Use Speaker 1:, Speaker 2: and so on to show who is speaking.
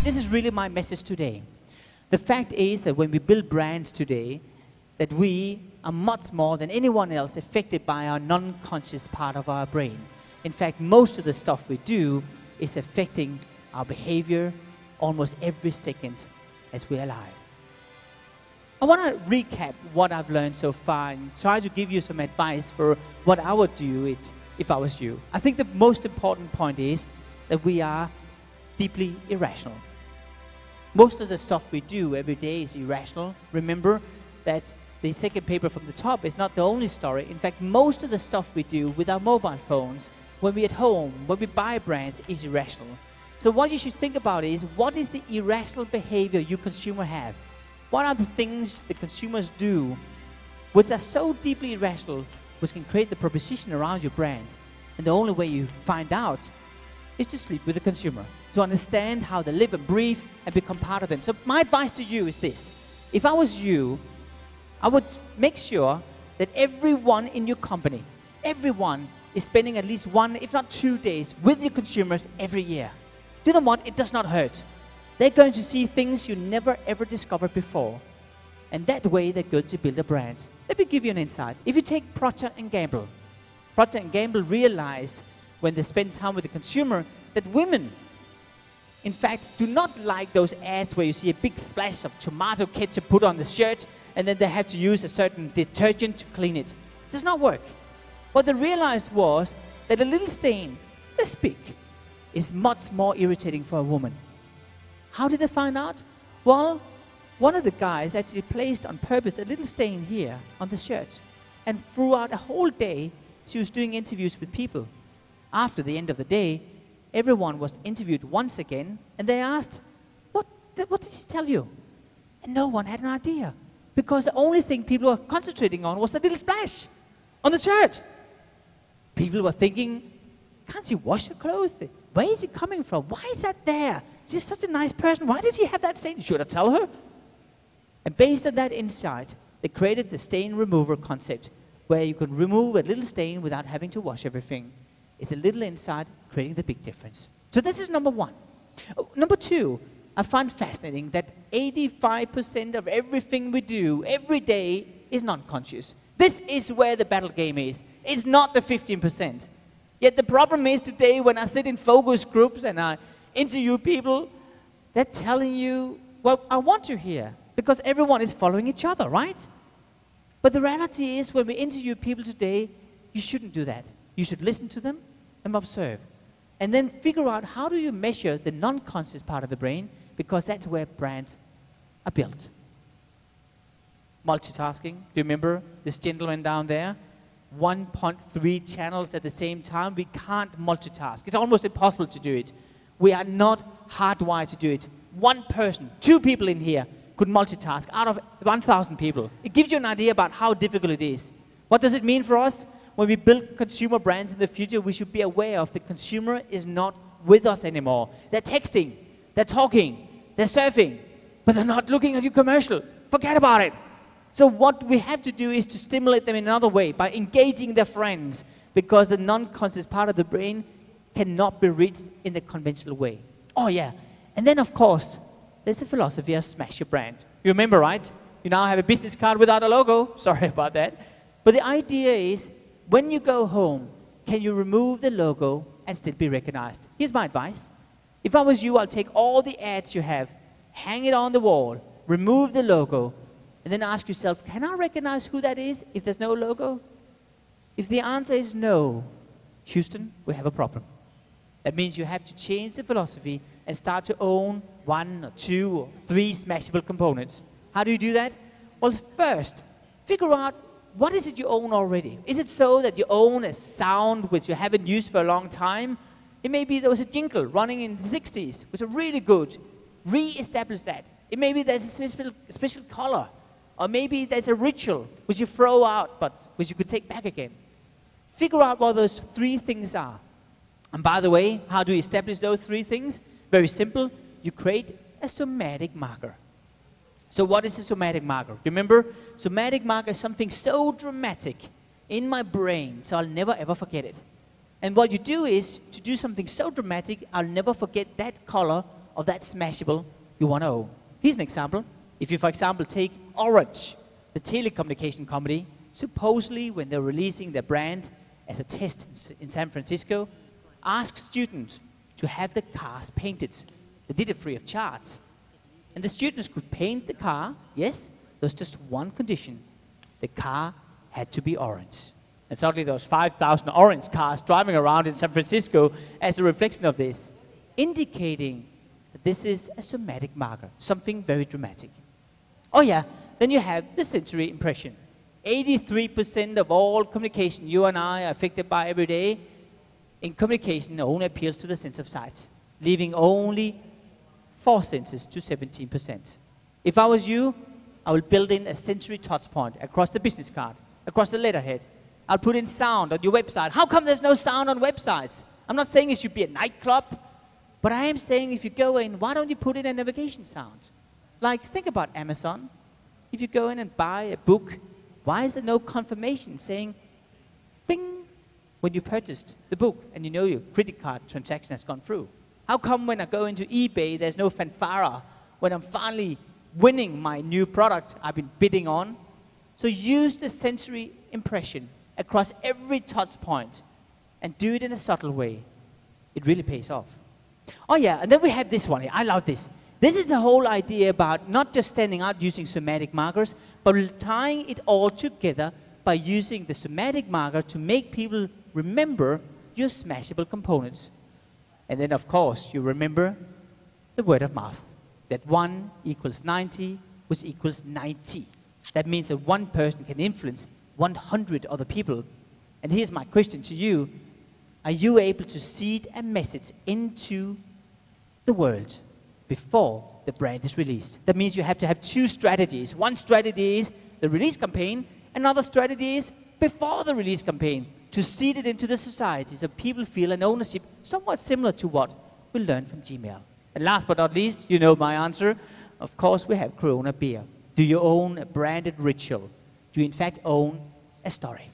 Speaker 1: this is really my message today. The fact is that when we build brands today, that we are much more than anyone else affected by our non-conscious part of our brain. In fact, most of the stuff we do is affecting our behavior almost every second as we're alive. I want to recap what I've learned so far and try to give you some advice for what I would do if I was you. I think the most important point is that we are deeply irrational. Most of the stuff we do every day is irrational. Remember that the second paper from the top is not the only story. In fact, most of the stuff we do with our mobile phones, when we're at home, when we buy brands, is irrational. So what you should think about is, what is the irrational behavior you consumer have? What are the things the consumers do which are so deeply irrational, which can create the proposition around your brand? And the only way you find out is to sleep with the consumer, to understand how they live and breathe and become part of them. So my advice to you is this. If I was you, I would make sure that everyone in your company, everyone is spending at least 1, if not 2 days with your consumers every year. Do you know what? It does not hurt. They're going to see things you never ever discovered before. And that way they're going to build a brand. Let me give you an insight. If you take Procter & Gamble. Procter & Gamble realized when they spend time with the consumer that women, in fact, do not like those ads where you see a big splash of tomato ketchup put on the shirt and then they have to use a certain detergent to clean it. It does not work. What they realized was that a little stain, this big, is much more irritating for a woman. How did they find out? Well, one of the guys actually placed on purpose a little stain here on the shirt. And throughout a whole day, she was doing interviews with people. After the end of the day, everyone was interviewed once again, and they asked, what did she tell you? And no one had an idea, because the only thing people were concentrating on was a little splash on the shirt. People were thinking, can't she wash her clothes? Where is it coming from? Why is that there? She's such a nice person. Why did she have that stain? Should I tell her? And based on that insight, they created the stain remover concept, where you can remove a little stain without having to wash everything. It's a little insight creating the big difference. So this is number one. Number two, I find fascinating that 85% of everything we do every day is non-conscious. This is where the battle game is. It's not the 15%. Yet the problem is today when I sit in focus groups and I interview people, they're telling you, well, I want you here because everyone is following each other, right? But the reality is when we interview people today, you shouldn't do that. You should listen to them and observe. And then figure out how do you measure the non-conscious part of the brain, because that's where brands are built. Multitasking. Do you remember this gentleman down there? 1.3 channels at the same time. We can't multitask. It's almost impossible to do it. We are not hardwired to do it. One person, 2 people in here could multitask out of 1,000 people. It gives you an idea about how difficult it is. What does it mean for us? When we build consumer brands in the future, we should be aware of the consumer is not with us anymore. They're texting, they're talking, they're surfing, but they're not looking at your commercial. Forget about it. So what we have to do is to stimulate them in another way by engaging their friends, because the non-conscious part of the brain cannot be reached in the conventional way. Oh yeah, and then of course, there's a philosophy of smash your brand. You remember, right? You now have a business card without a logo. Sorry about that. But the idea is, when you go home, can you remove the logo and still be recognized? Here's my advice. If I was you, I'll take all the ads you have, hang it on the wall, remove the logo, and then ask yourself, can I recognize who that is if there's no logo? If the answer is no, Houston, we have a problem. That means you have to change the philosophy and start to own 1 or 2 or 3 smashable components. How do you do that? Well, first, figure out what is it you own already. Is it so that you own a sound which you haven't used for a long time? It may be there was a jingle running in the 60s, which was really good. Re-establish that. It may be there's a special color. Or maybe there's a ritual which you throw out, but which you could take back again. Figure out what those 3 things are. And by the way, how do you establish those 3 things? Very simple. You create a somatic marker. So what is a somatic marker? Remember, somatic marker is something so dramatic in my brain, so I'll never ever forget it. And what you do is, to do something so dramatic, I'll never forget that color of that smashable you want to own. Here's an example. If you, for example, take Orange, the telecommunication company, supposedly when they're releasing their brand as a test in San Francisco, ask students to have the cars painted. They did it free of charge. And the students could paint the car, yes, there was just one condition. The car had to be orange. And suddenly there was 5,000 orange cars driving around in San Francisco as a reflection of this, indicating that this is a somatic marker, something very dramatic. Oh yeah, then you have the sensory impression. 83% of all communication you and I are affected by every day, in communication only appeals to the sense of sight, leaving only 4 senses to 17%. If I was you, I will build in a sensory touch point across the business card, across the letterhead. I'll put in sound on your website. How come there's no sound on websites? I'm not saying it should be a nightclub, but I am saying if you go in, why don't you put in a navigation sound? Like, think about Amazon. If you go in and buy a book, why is there no confirmation saying, bing, when you purchased the book and you know your credit card transaction has gone through? How come when I go into eBay, there's no fanfare when I'm finally winning my new product I've been bidding on? So use the sensory impression across every touch point and do it in a subtle way. It really pays off. Oh yeah, and then we have this one here. I love this. This is the whole idea about not just standing out using somatic markers, but tying it all together by using the somatic marker to make people remember your smashable components. And then, of course, you remember the word of mouth, that 1 equals 90, which equals 90. That means that one person can influence 100 other people. And here's my question to you. Are you able to seed a message into the world before the brand is released? That means you have to have 2 strategies. One strategy is the release campaign. Another strategy is before the release campaign, to seed it into the society so people feel an ownership somewhat similar to what we learned from Gmail. And last but not least, you know my answer. Of course, we have Corona beer. Do you own a branded ritual? Do you in fact own a story?